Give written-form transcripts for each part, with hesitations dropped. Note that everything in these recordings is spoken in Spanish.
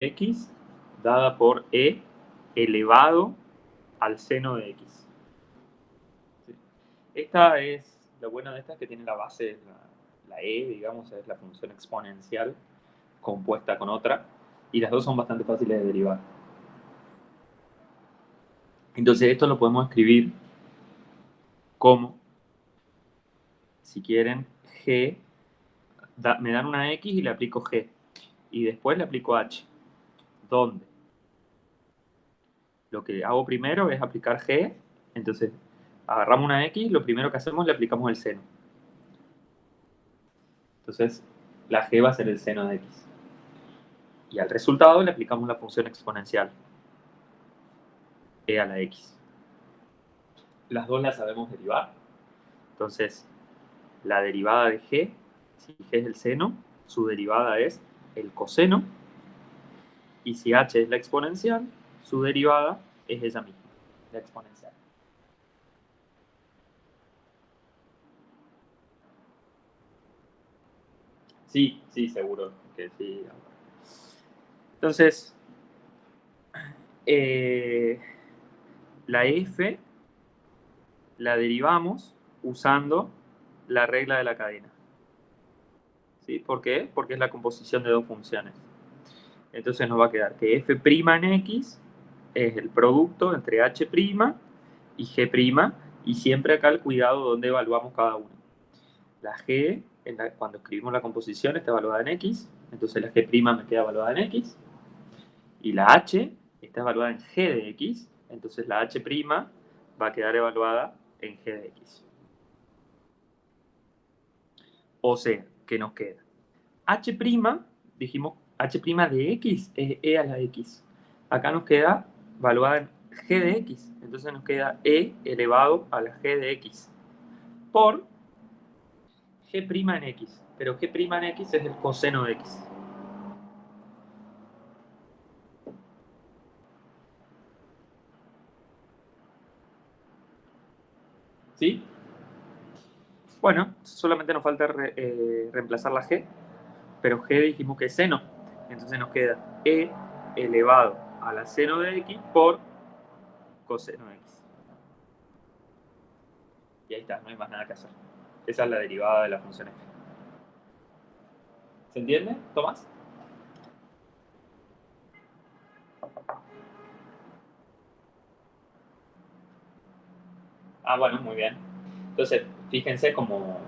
x dada por e elevado al seno de x. ¿Sí? Esta es, lo bueno de esta es que tiene la base, la e, digamos, es la función exponencial compuesta con otra, y las dos son bastante fáciles de derivar. Entonces esto lo podemos escribir como, si quieren, g, me dan una x y le aplico g, y después le aplico h. ¿Dónde? Lo que hago primero es aplicar g, entonces agarramos una x, lo primero que hacemos le aplicamos el seno. Entonces la g va a ser el seno de x. Y al resultado le aplicamos la función exponencial, e a la x. Las dos las sabemos derivar. Entonces, la derivada de g, si g es el seno, su derivada es el coseno. Y si h es la exponencial, su derivada es ella misma, la exponencial. Sí, sí, seguro que sí. Entonces, la f la derivamos usando la regla de la cadena. ¿Sí? ¿Por qué? Porque es la composición de dos funciones. Entonces nos va a quedar que f' en x es el producto entre h' y g', y siempre acá el cuidado donde evaluamos cada uno. La g, cuando escribimos la composición, está evaluada en x, entonces la g' me queda evaluada en x, y la h está evaluada en g de x, entonces la h' va a quedar evaluada en g de x. O sea, ¿qué nos queda? H', dijimos, H' de x es e a la x. Acá nos queda evaluada en g de x. Entonces nos queda e elevado a la g de x por g' en x. Pero g' en x es el coseno de x. ¿Sí? Bueno, solamente nos falta reemplazar la g, pero g dijimos que es seno. Entonces nos queda e elevado a la seno de x por coseno de x. Y ahí está, no hay más nada que hacer. Esa es la derivada de la función f. ¿Se entiende, Tomás? Ah, bueno, muy bien. Entonces, fíjense como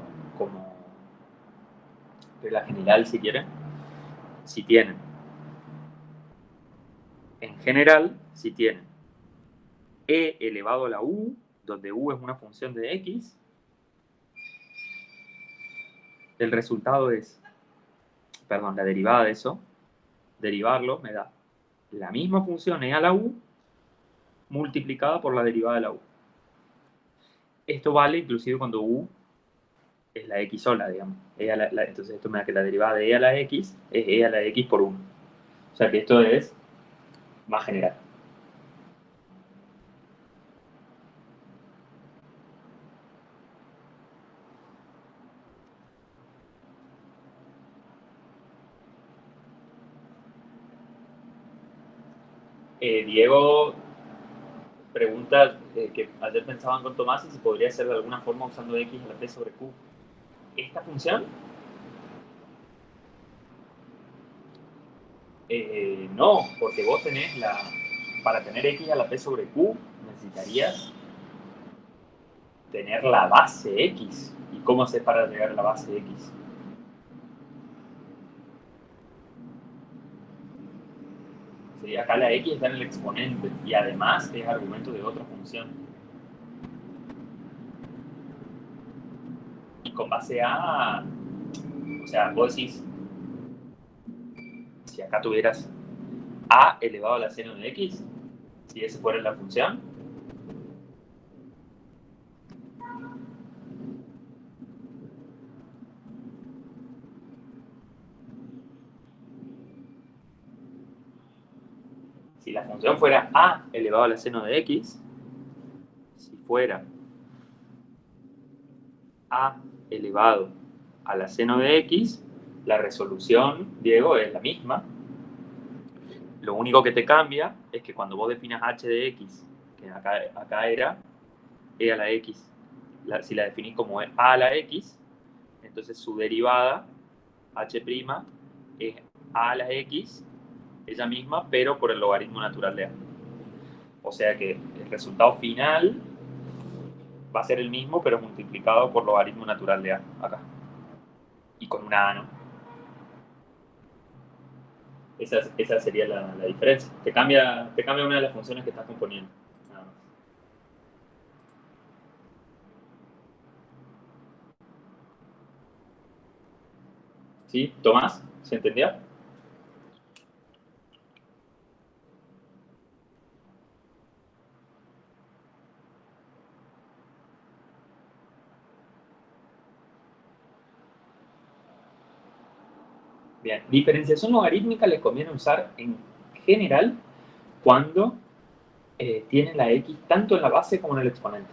regla general, si quieren, si tienen, en general, si tienen e elevado a la u, donde u es una función de x, el resultado es, perdón, la derivada de eso, derivarlo me da la misma función e a la u multiplicada por la derivada de la u. Esto vale inclusive cuando u es la x sola, digamos. Entonces esto me da que la derivada de e a la x es e a la x por 1. O sea que esto es más general. Diego pregunta que ayer pensaban con Tomás si podría ser de alguna forma usando x a la p sobre q. Esta función, no, porque vos tenés para tener x a la p sobre q necesitarías tener la base x. ¿Y cómo haces para llegar a la base x? Sí, acá la x está en el exponente y además es argumento de otra función. Y con base a, o sea, vos decís, si acá tuvieras a elevado a la seno de x, si esa fuera la función, si la función fuera a elevado a la seno de x, si fuera a elevado a la seno de x, la resolución, Diego, es la misma, Lo único que te cambia es que cuando vos definas h de x, que acá era e a la x, si la definís como a a la x, entonces su derivada, h', es a a la x, ella misma, pero por el logaritmo natural de a. O sea que el resultado final va a ser el mismo, pero multiplicado por logaritmo natural de a, acá. Y con una a, ¿no? Esa sería la diferencia. Te cambia una de las funciones que estás componiendo. Nada más. ¿Sí? ¿Tomás? ¿Se entendió? Bien. Diferenciación logarítmica les conviene usar en general cuando tienen la x tanto en la base como en el exponente.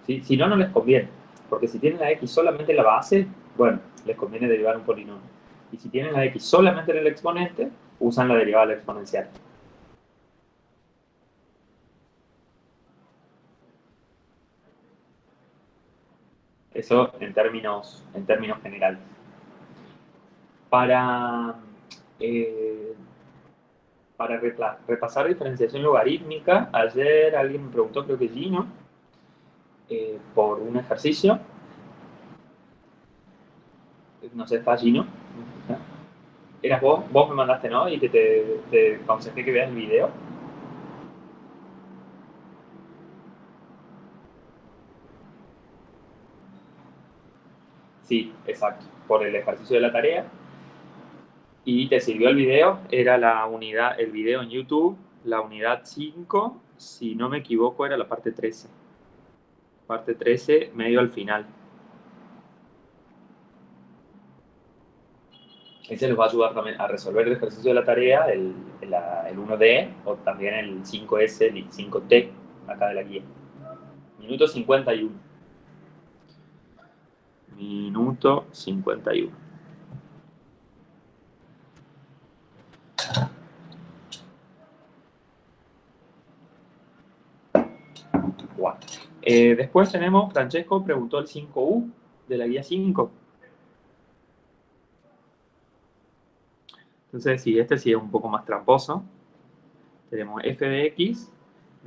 ¿Sí? Si no, no les conviene. Porque si tienen la x solamente en la base, bueno, les conviene derivar un polinomio. Y si tienen la x solamente en el exponente, usan la derivada del exponencial. Eso en términos generales. Para, eh, para repasar diferenciación logarítmica, ayer alguien me preguntó, creo que Gino, por un ejercicio. No sé, está Gino. Eras vos me mandaste, ¿no? Y que te aconsejé que veas el video. Sí, exacto, por el ejercicio de la tarea. ¿Y te sirvió el video? Era la unidad, el video en YouTube, la unidad 5, si no me equivoco, era la parte 13. Parte 13, medio al final. Ese les va a ayudar también a resolver el ejercicio de la tarea, el 1D o también el 5S, el 5T, acá de la guía. Minuto 51. Minuto 51. Wow. Después tenemos, Francesco preguntó el 5U de la guía 5. Entonces, sí, este sí es un poco más tramposo. Tenemos f de x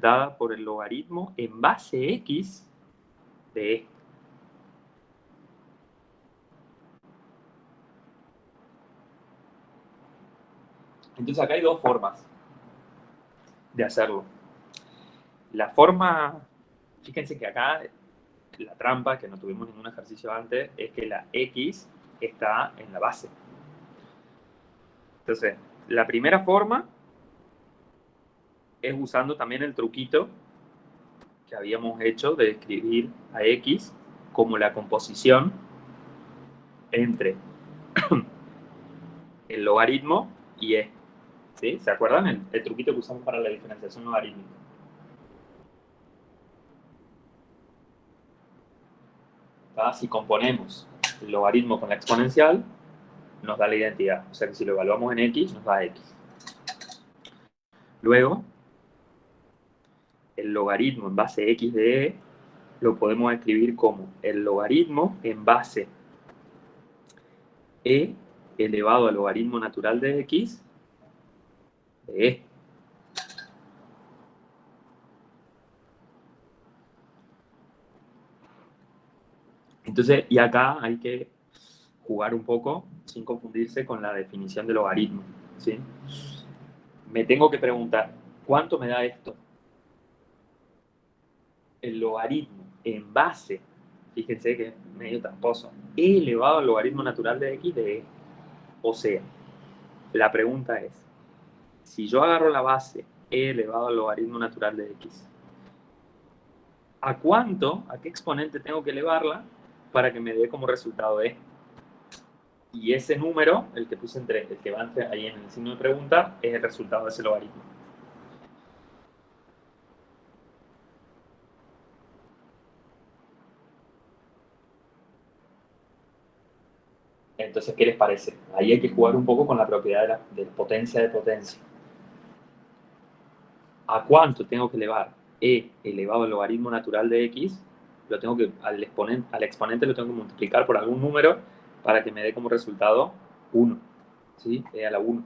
dada por el logaritmo en base x de e. Entonces acá hay dos formas de hacerlo. La forma, fíjense que acá la trampa, que no tuvimos ningún ejercicio antes, es que la x está en la base. Entonces, la primera forma es usando también el truquito que habíamos hecho de escribir a x como la composición entre el logaritmo y e. ¿Sí? ¿Se acuerdan? El truquito que usamos para la diferenciación logarítmica. Si componemos el logaritmo con la exponencial, nos da la identidad. O sea que si lo evaluamos en x, nos da x. Luego, el logaritmo en base x de e lo podemos escribir como el logaritmo en base e elevado al logaritmo natural de x de e. Entonces, y acá hay que jugar un poco sin confundirse con la definición de logaritmo. ¿Sí? Me tengo que preguntar, ¿cuánto me da esto? El logaritmo en base, fíjense que es medio tramposo, e elevado al logaritmo natural de x de e. O sea, la pregunta es, si yo agarro la base e elevado al logaritmo natural de x, ¿a cuánto, a qué exponente tengo que elevarla para que me dé como resultado e? Y ese número, el que puse el que va ahí en el signo de pregunta, es el resultado de ese logaritmo. Entonces, ¿qué les parece? Ahí hay que jugar un poco con la propiedad de potencia de potencia. ¿A cuánto tengo que elevar e elevado al logaritmo natural de x? Lo tengo que, al exponente lo tengo que multiplicar por algún número para que me dé como resultado 1. ¿Sí? E a la 1.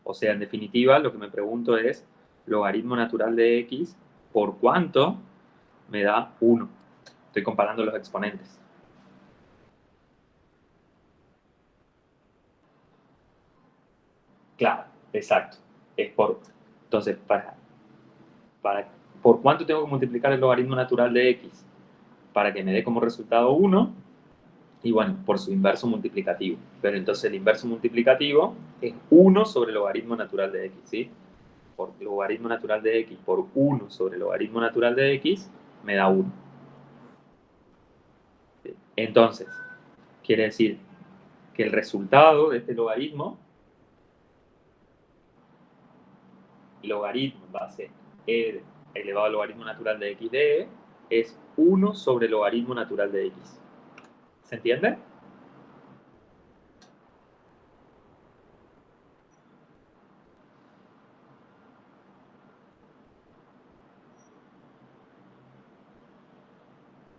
O sea, en definitiva, lo que me pregunto es logaritmo natural de x por cuánto me da 1. Estoy comparando los exponentes. Claro, exacto. Es por, entonces, ¿por cuánto tengo que multiplicar el logaritmo natural de x? Para que me dé como resultado 1, y bueno, por su inverso multiplicativo. Pero entonces el inverso multiplicativo es 1 sobre el logaritmo natural de x, ¿sí? Por logaritmo natural de x por 1 sobre el logaritmo natural de x me da 1. ¿Sí? Entonces, quiere decir que el resultado de este logaritmo, logaritmo en base e elevado al logaritmo natural de x de e, es 1 sobre el logaritmo natural de x. ¿Se entiende?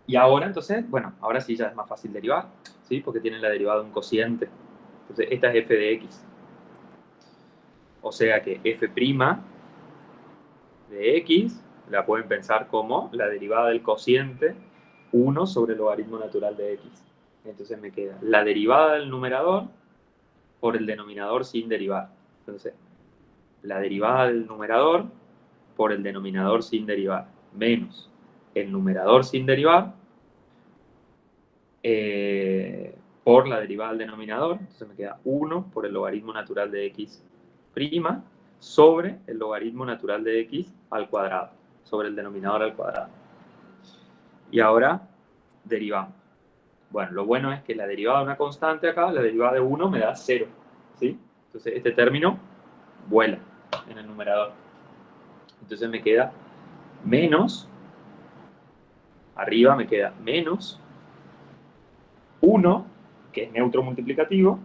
Y ahora, entonces, bueno, ahora sí ya es más fácil derivar, ¿sí? Porque tiene la derivada de un cociente. Entonces, esta es f de x. O sea que f' de x la pueden pensar como la derivada del cociente 1 sobre el logaritmo natural de x. Entonces me queda la derivada del numerador por el denominador sin derivar. Entonces, la derivada del numerador por el denominador sin derivar, menos el numerador sin derivar por la derivada del denominador. Entonces me queda 1 por el logaritmo natural de x' sobre el logaritmo natural de x al cuadrado, sobre el denominador al cuadrado. Y ahora derivamos. Bueno, lo bueno es que la derivada de una constante acá, la derivada de 1 me da 0, ¿sí? Entonces este término vuela en el numerador. Entonces me queda menos, arriba me queda menos 1, que es neutro multiplicativo,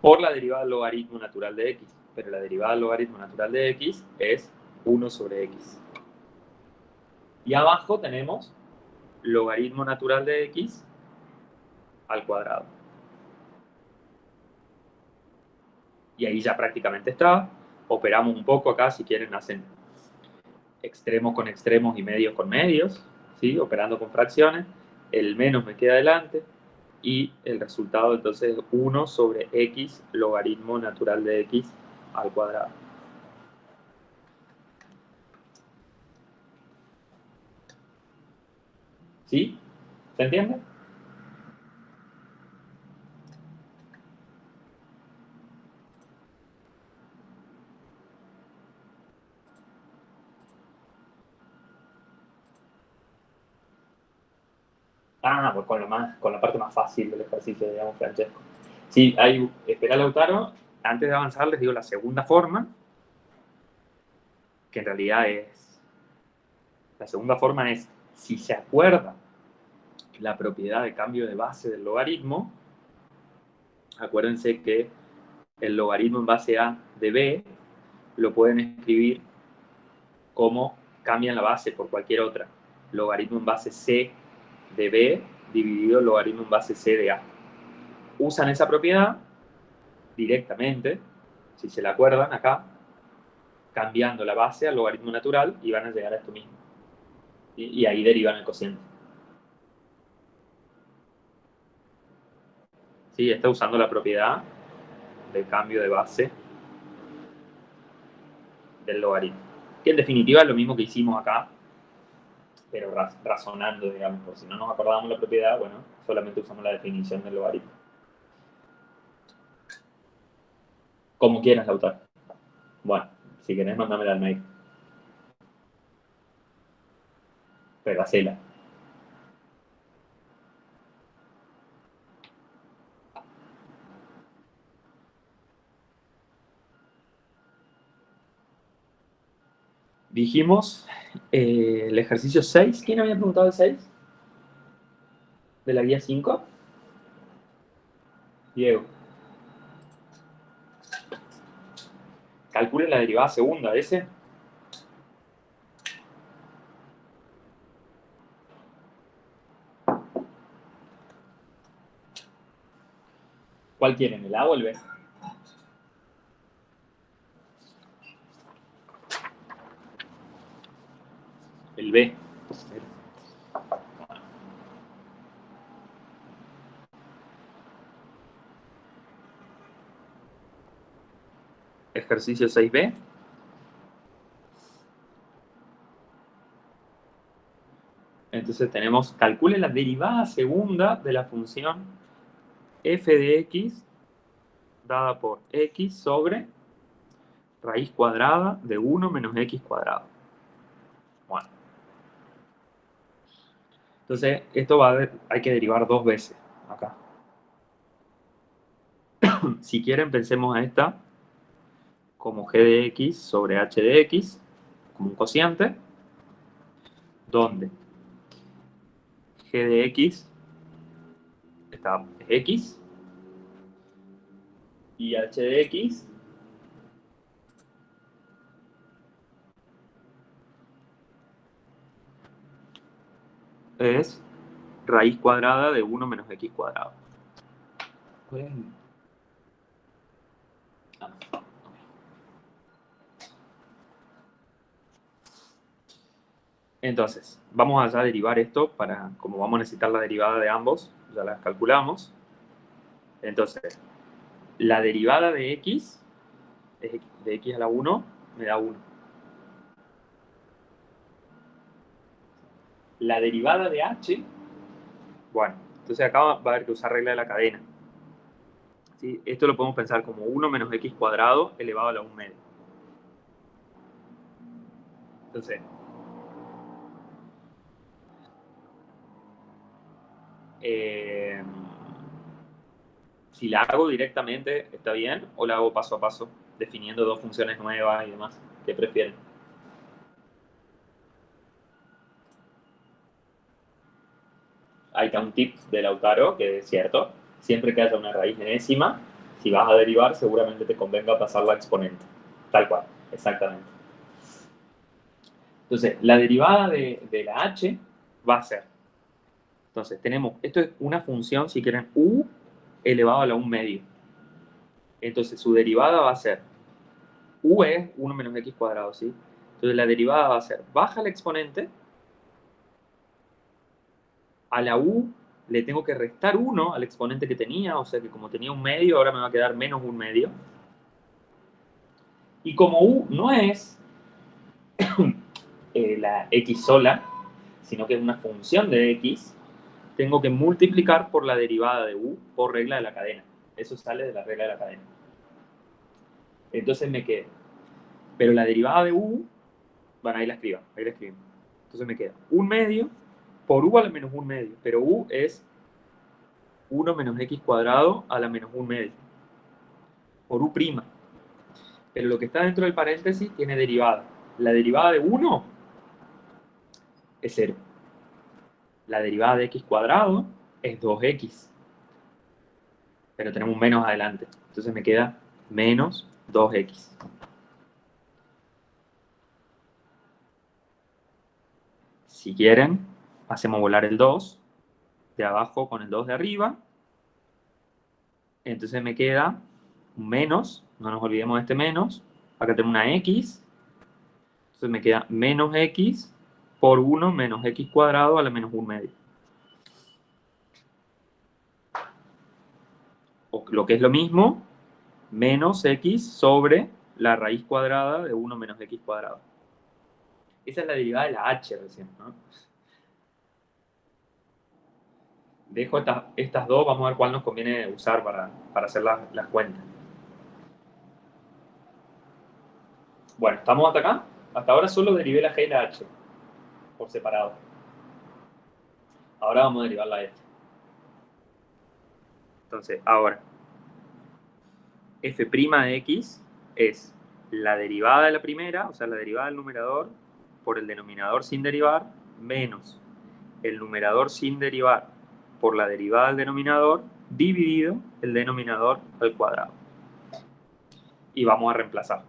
por la derivada del logaritmo natural de x. Pero la derivada del logaritmo natural de x es 1 sobre x. Y abajo tenemos logaritmo natural de x al cuadrado. Y ahí ya prácticamente está. Operamos un poco acá, si quieren hacen extremos con extremos y medios con medios, ¿sí? Operando con fracciones. El menos me queda adelante y el resultado entonces es 1 sobre x logaritmo natural de x al cuadrado. ¿Sí? ¿Se entiende? Ah, pues con la parte más fácil del ejercicio, digamos, Francesco. Sí, espera Lautaro, antes de avanzar les digo la segunda forma, que en realidad la segunda forma es, si se acuerda la propiedad de cambio de base del logaritmo, acuérdense que el logaritmo en base a de b lo pueden escribir como cambian la base por cualquier otra. Logaritmo en base c de b dividido logaritmo en base c de a. Usan esa propiedad directamente, si se la acuerdan acá, cambiando la base al logaritmo natural y van a llegar a esto mismo. Y ahí derivan el cociente. ¿Sí? Está usando la propiedad del cambio de base del logaritmo. Que en definitiva es lo mismo que hicimos acá, pero razonando, digamos, por si no nos acordamos la propiedad, bueno, solamente usamos la definición del logaritmo. Como quieras, Lautaro. Bueno, si querés, mándamela al mail. Pero hacela. Dijimos el ejercicio 6. ¿Quién había preguntado el 6? ¿De la guía 5? Diego. Calcule la derivada segunda de ese. ¿Cuál quieren, el A o el B? El B. Ejercicio 6B. Entonces tenemos, calcule la derivada segunda de la función f de x dada por x sobre raíz cuadrada de 1 menos x cuadrado. Bueno. Entonces, esto va a haber, hay que derivar dos veces acá. Si quieren, pensemos a esta como g de x sobre h de x, como un cociente, donde g de x está x y h de x es raíz cuadrada de 1 menos x cuadrado. Entonces, vamos a derivar esto para, como vamos a necesitar la derivada de ambos, ya las calculamos. Entonces, la derivada de x, de x a la 1, me da 1. La derivada de h, bueno, entonces acá va a haber que usar regla de la cadena. ¿Sí? Esto lo podemos pensar como 1 menos x cuadrado elevado a la 1 medio. Entonces, si la hago directamente, ¿está bien? ¿O la hago paso a paso, definiendo dos funciones nuevas y demás? ¿Qué prefieren? Ahí está un tip de Lautaro, que es cierto. Siempre que haya una raíz enésima, si vas a derivar, seguramente te convenga pasar la exponente. Tal cual, exactamente. Entonces, la derivada de la h va a ser. Entonces, tenemos, esto es una función, si quieren, u elevado a la 1 medio. Entonces, su derivada va a ser, u es 1 menos x cuadrado, ¿sí? Entonces, la derivada va a ser, baja el exponente, a la u le tengo que restar 1 al exponente que tenía, o sea que como tenía 1 medio, ahora me va a quedar menos 1 medio. Y como u no es la x sola, sino que es una función de x, tengo que multiplicar por la derivada de u por regla de la cadena. Eso sale de la regla de la cadena. Entonces me queda. Pero la derivada de u, bueno, ahí la escribo. Entonces me queda 1 medio por u a la menos 1 medio. Pero u es 1 menos x cuadrado a la menos 1 medio. Por u prima. Pero lo que está dentro del paréntesis tiene derivada. La derivada de 1 es 0. La derivada de x cuadrado es 2x. Pero tenemos un menos adelante. Entonces me queda menos 2x. Si quieren, hacemos volar el 2 de abajo con el 2 de arriba. Entonces me queda un menos, no nos olvidemos de este menos. Acá tengo una x. Entonces me queda menos x por 1 menos x cuadrado a la menos 1 medio. O lo que es lo mismo, menos x sobre la raíz cuadrada de 1 menos x cuadrado. Esa es la derivada de la h recién, ¿no? Dejo estas dos, vamos a ver cuál nos conviene usar para hacer las cuentas. Bueno, ¿estamos hasta acá? Hasta ahora solo derivé la g y la h por separado. Ahora vamos a derivar la f. Entonces, ahora, f' de x es la derivada de la primera, o sea, la derivada del numerador, por el denominador sin derivar, menos el numerador sin derivar por la derivada del denominador, dividido el denominador al cuadrado. Y vamos a reemplazar.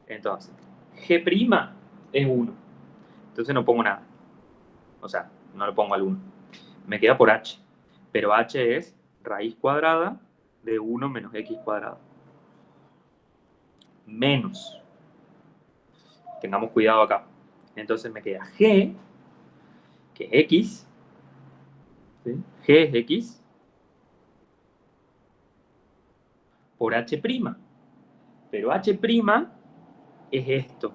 Entonces, g' es 1. Entonces no pongo nada. O sea, no le pongo al 1. Me queda por h. Pero h es raíz cuadrada de 1 menos x cuadrado. Menos. Tengamos cuidado acá. Entonces me queda g, que es x. ¿Sí? G es x por h'. Pero h' es esto.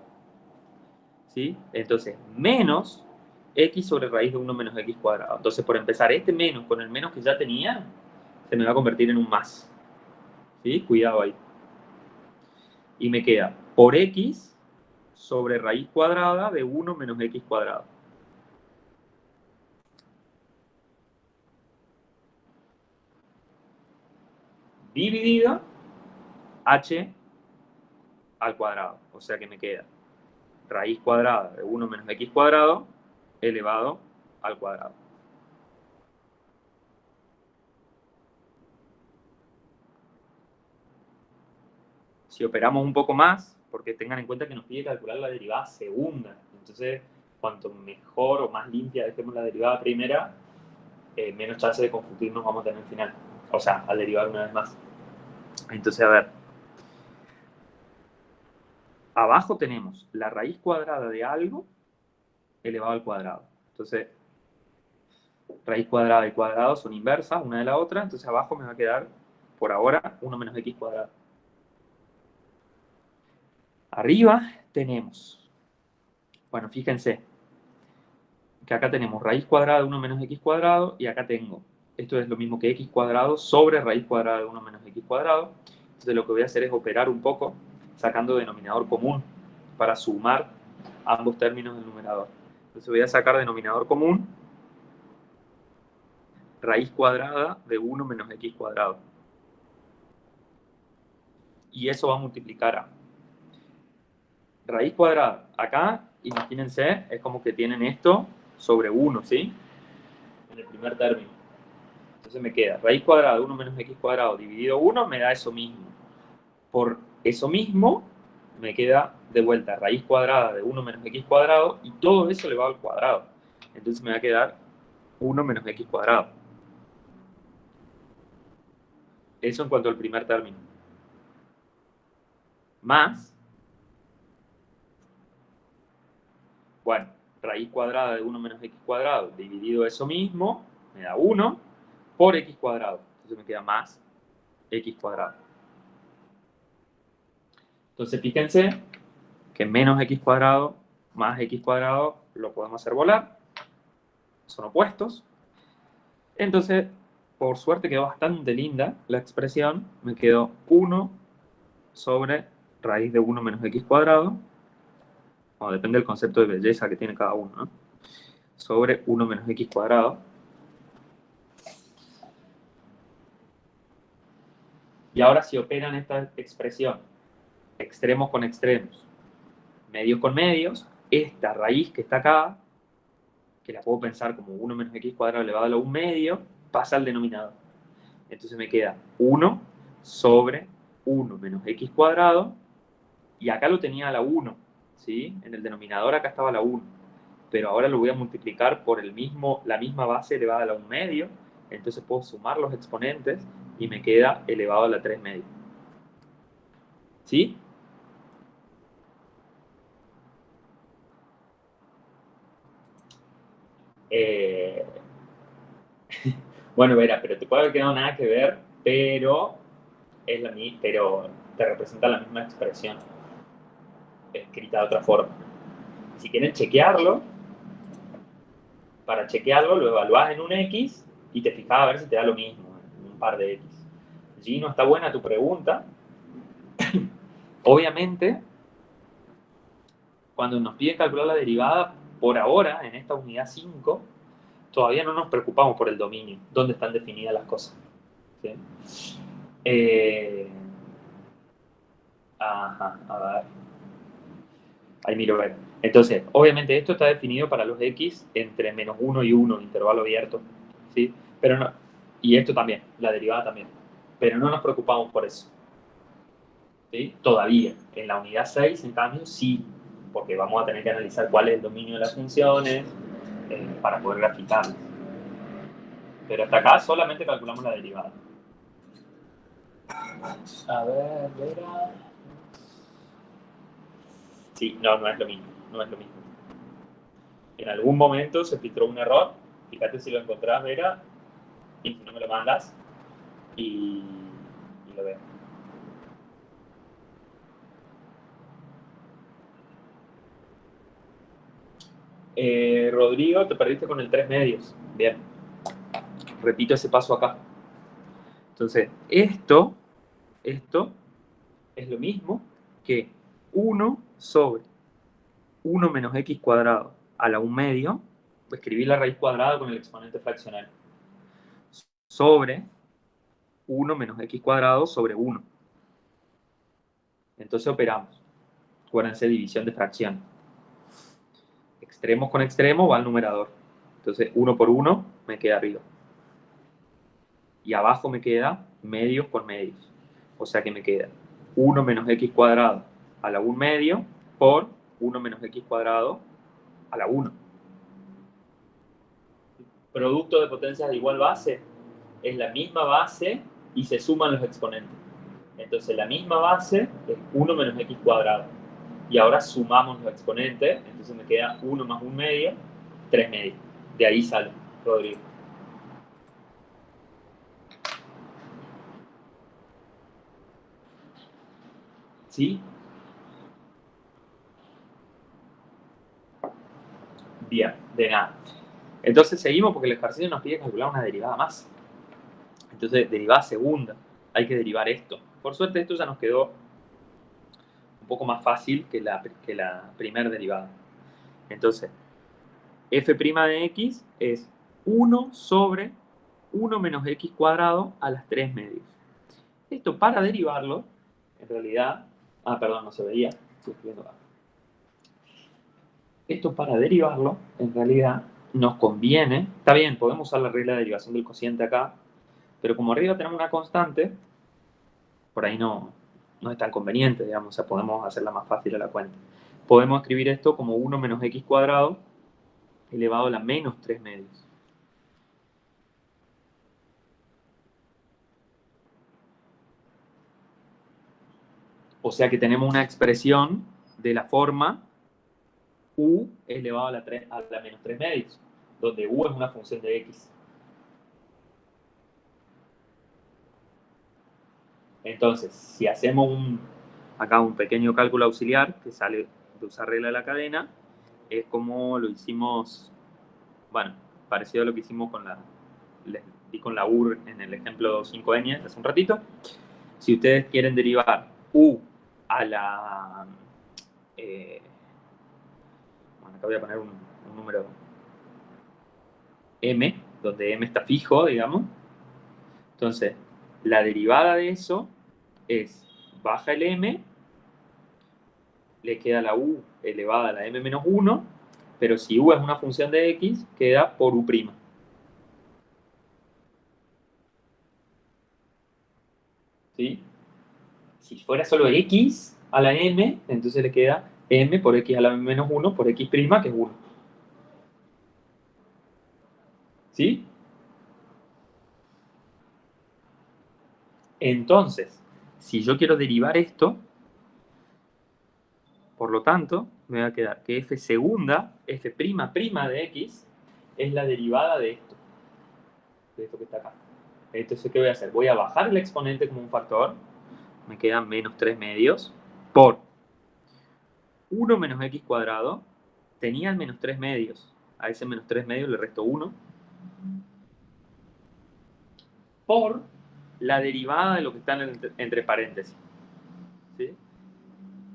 ¿Sí? Entonces, menos x sobre raíz de 1 menos x cuadrado. Entonces, por empezar, este menos con el menos que ya tenía, se me va a convertir en un más. ¿Sí? Cuidado ahí. Y me queda por x sobre raíz cuadrada de 1 menos x cuadrado. Dividido h al cuadrado. O sea que me queda raíz cuadrada de 1 menos x cuadrado elevado al cuadrado. Si operamos un poco más, porque tengan en cuenta que nos pide calcular la derivada segunda. Entonces, cuanto mejor o más limpia dejemos la derivada primera, menos chance de confundirnos vamos a tener al final. O sea, al derivar una vez más. Entonces, a ver. Abajo tenemos la raíz cuadrada de algo elevado al cuadrado. Entonces, raíz cuadrada y cuadrado son inversas una de la otra. Entonces, abajo me va a quedar, por ahora, 1 menos x cuadrado. Arriba tenemos, bueno, fíjense, que acá tenemos raíz cuadrada de 1 menos x cuadrado y acá tengo, esto es lo mismo que x cuadrado sobre raíz cuadrada de 1 menos x cuadrado. Entonces lo que voy a hacer es operar un poco sacando denominador común para sumar ambos términos del numerador. Entonces voy a sacar denominador común, raíz cuadrada de 1 menos x cuadrado. Y eso va a multiplicar a raíz cuadrada. Acá, imagínense, es como que tienen esto sobre 1, ¿sí? En el primer término. Entonces me queda raíz cuadrada de 1 menos x cuadrado dividido 1 me da eso mismo. Por eso mismo me queda de vuelta raíz cuadrada de 1 menos x cuadrado y todo eso elevado al cuadrado. Entonces me va a quedar 1 menos x cuadrado. Eso en cuanto al primer término. Más, bueno, raíz cuadrada de 1 menos x cuadrado dividido eso mismo me da 1 por x cuadrado. Entonces me queda más x cuadrado. Entonces fíjense que menos x cuadrado más x cuadrado lo podemos hacer volar. Son opuestos. Entonces, por suerte quedó bastante linda la expresión. Me quedó 1 sobre raíz de 1 menos x cuadrado. Bueno, depende del concepto de belleza que tiene cada uno, ¿no? Sobre 1 menos x cuadrado. Y ahora si operan esta expresión, extremos con extremos, medios con medios, esta raíz que está acá, que la puedo pensar como 1 menos x cuadrado elevado a la 1 medio, pasa al denominador. Entonces me queda 1 sobre 1 menos x cuadrado, y acá lo tenía a la 1, ¿sí? En el denominador acá estaba la 1, pero ahora lo voy a multiplicar por la misma base elevada a la 1 medio, entonces puedo sumar los exponentes y me queda elevado a la 3 medio. ¿Sí? Bueno, Vera, pero te puede haber quedado nada que ver, pero pero te representa la misma expresión, escrita de otra forma. Si quieren chequearlo, para chequearlo lo evaluás en un X y te fijas a ver si te da lo mismo, en un par de X. Gino, está buena tu pregunta. Obviamente, cuando nos piden calcular la derivada, por ahora, en esta unidad 5, todavía no nos preocupamos por el dominio, dónde están definidas las cosas. ¿Sí? Ajá, a ver. Ahí miro, ver. Entonces, obviamente esto está definido para los X entre menos 1 y 1, intervalo abierto. ¿Sí? Pero no, y esto también, la derivada también. Pero no nos preocupamos por eso. ¿Sí? Todavía. En la unidad 6, en cambio, sí. Porque vamos a tener que analizar cuál es el dominio de las funciones para poder graficarlas. Pero hasta acá solamente calculamos la derivada. A ver, Vera. Sí, no, no es lo mismo. No es lo mismo. En algún momento se filtró un error. Fíjate si lo encontrás, Vera. Y si no me lo mandas. Y lo veo. Rodrigo, te perdiste con el 3 medios. Bien. Repito ese paso acá. Entonces, esto es lo mismo que 1 sobre 1 menos x cuadrado a la 1 medio, escribir la raíz cuadrada con el exponente fraccionario, sobre 1 menos x cuadrado sobre 1. Entonces operamos. Acuérdense, división de fracción. Extremos con extremo va al numerador. Entonces 1 por 1 me queda arriba. Y abajo me queda medios por medios. O sea que me queda 1 menos x cuadrado a la 1 medio por 1 menos x cuadrado a la 1. Producto de potencias de igual base es la misma base y se suman los exponentes. Entonces la misma base es 1 menos x cuadrado. Y ahora sumamos los exponentes, entonces me queda 1 más 1 medio, 3 medios. De ahí sale, Rodrigo. ¿Sí? Bien, de nada. Entonces seguimos porque el ejercicio nos pide calcular una derivada más. Entonces, derivada segunda. Hay que derivar esto. Por suerte esto ya nos quedó un poco más fácil que la primera derivada. Entonces, f' de x es 1 sobre 1 menos x cuadrado a las 3 medios. Esto para derivarlo, en realidad... Ah, perdón, no se veía. Estoy escribiendo acá. Esto para derivarlo, en realidad, nos conviene... Está bien, podemos usar la regla de derivación del cociente acá, pero como arriba tenemos una constante, por ahí no es tan conveniente, digamos, o sea, podemos hacerla más fácil a la cuenta. Podemos escribir esto como 1 menos x cuadrado elevado a la menos 3 medios. O sea que tenemos una expresión de la forma u elevado a la menos 3 medios, donde u es una función de x. Entonces, si hacemos acá un pequeño cálculo auxiliar que sale de usar regla de la cadena, es como lo hicimos, bueno, parecido a lo que hicimos con la UR en el ejemplo 5n hace un ratito. Si ustedes quieren derivar u a la... bueno, acá voy a poner un número m, donde m está fijo, digamos. Entonces, la derivada de eso es baja el m, le queda la u elevada a la m menos 1, pero si u es una función de x, queda por u'. ¿Sí? Si fuera solo x a la m, entonces le queda m por x a la m menos 1 por x', que es 1. ¿Sí? Entonces, si yo quiero derivar esto, por lo tanto, me va a quedar que f segunda, f' de x, es la derivada de esto que está acá. Entonces, ¿qué voy a hacer? Voy a bajar el exponente como un factor, me quedan menos 3 medios, por 1 menos x cuadrado, tenía el menos 3 medios, a ese menos 3 medios le resto 1, por la derivada de lo que está entre paréntesis. ¿Sí?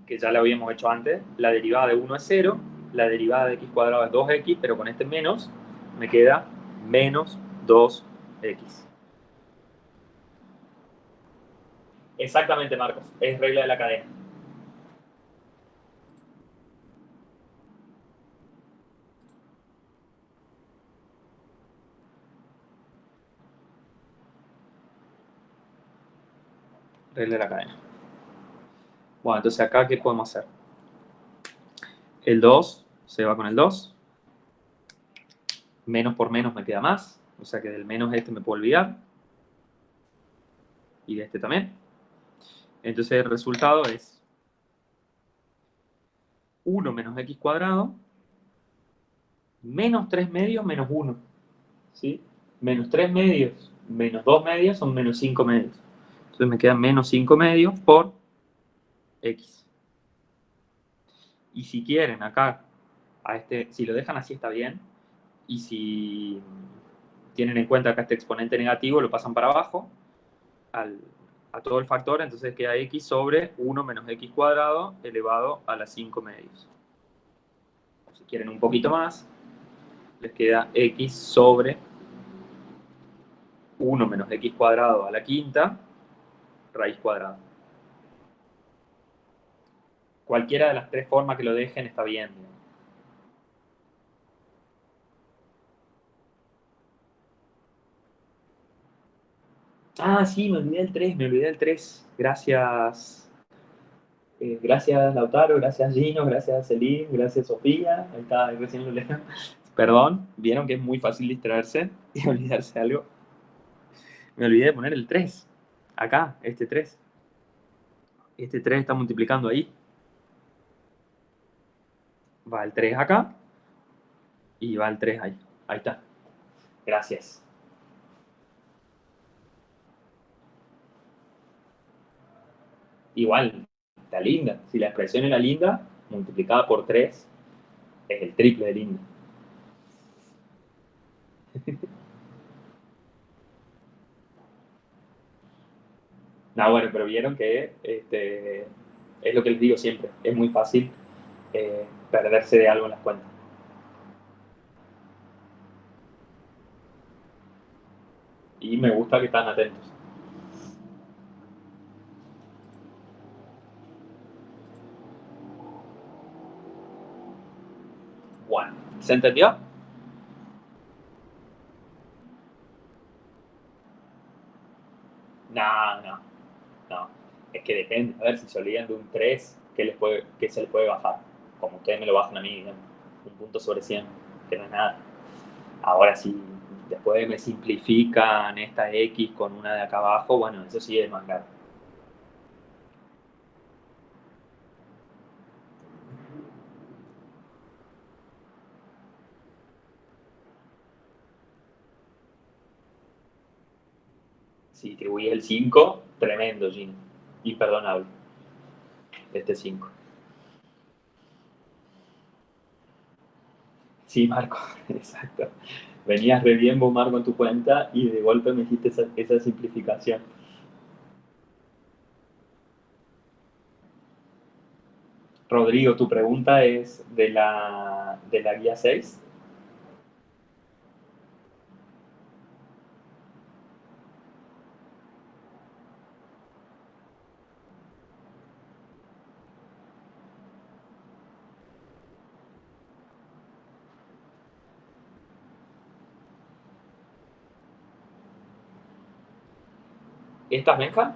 Que ya lo habíamos hecho antes, la derivada de 1 es 0, la derivada de x cuadrado es 2x, pero con este menos me queda menos 2x. Exactamente, Marcos, es regla de la cadena. Regla de la cadena. Bueno, entonces acá, ¿qué podemos hacer? El 2 se va con el 2. Menos por menos me queda más. O sea que del menos este me puedo olvidar. Y de este también. Entonces el resultado es 1 menos x cuadrado menos 3 medios menos 1. ¿Sí? Menos 3 medios menos 2 medios son menos 5 medios. Entonces me quedan menos 5 medios por x. Y si quieren acá, si lo dejan así está bien. Y si tienen en cuenta acá este exponente negativo, lo pasan para abajo a todo el factor, entonces queda x sobre 1 menos x cuadrado elevado a la 5 medios. Si quieren un poquito más, les queda x sobre 1 menos x cuadrado a la quinta raíz cuadrada. Cualquiera de las tres formas que lo dejen está bien. Ah, sí, me olvidé del 3. Gracias. Gracias Lautaro, gracias Gino, gracias Celine, gracias Sofía. Ahí está, ahí recién lo leo. Perdón, vieron que es muy fácil distraerse y olvidarse de algo. Me olvidé de poner el 3. Acá, este 3. Este 3 está multiplicando ahí. Va el 3 acá y va el 3 ahí. Ahí está. Gracias. Igual, está linda. Si la expresión era linda, multiplicada por 3 es el triple de linda. No, bueno, pero vieron que es lo que les digo siempre. Es muy fácil perderse de algo en las cuentas. Y me gusta que están atentos. Bueno, ¿se entendió? No, no, no. Es que depende. A ver, si se olvidan de un 3, ¿qué se les puede bajar? Como ustedes me lo bajan a mí, digamos. Un punto sobre 100, que no es nada. Ahora, si después me simplifican esta X con una de acá abajo, bueno, eso sí es más grave. Si distribuís el 5, tremendo, Gino. Imperdonable, este 5. Sí, Marco, exacto. Venías re bien vos, Marco, en tu cuenta y de golpe me hiciste esa simplificación. Rodrigo, tu pregunta es de la guía 6. ¿Estás, Benja?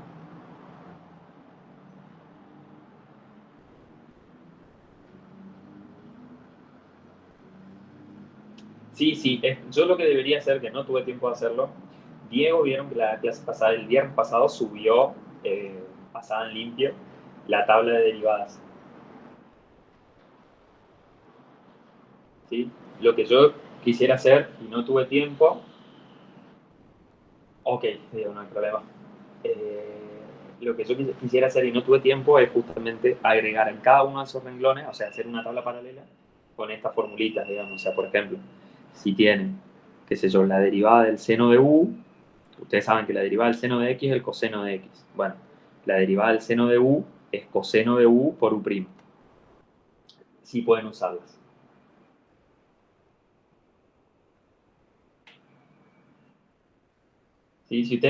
Sí, sí. Yo lo que debería hacer, que no tuve tiempo de hacerlo, Diego, vieron que la clase pasada, el viernes pasado, subió, pasada en limpio, la tabla de derivadas. ¿Sí? Lo que yo quisiera hacer y no tuve tiempo, ok, Diego, no hay problema. Lo que yo quisiera hacer y no tuve tiempo es justamente agregar en cada uno de esos renglones, o sea, hacer una tabla paralela con estas formulitas, digamos. O sea, por ejemplo, si tienen, qué sé yo, la derivada del seno de u, ustedes saben que la derivada del seno de x es el coseno de x. Bueno, la derivada del seno de u es coseno de u por u'. Sí pueden usarlas. ¿Sí? Si ustedes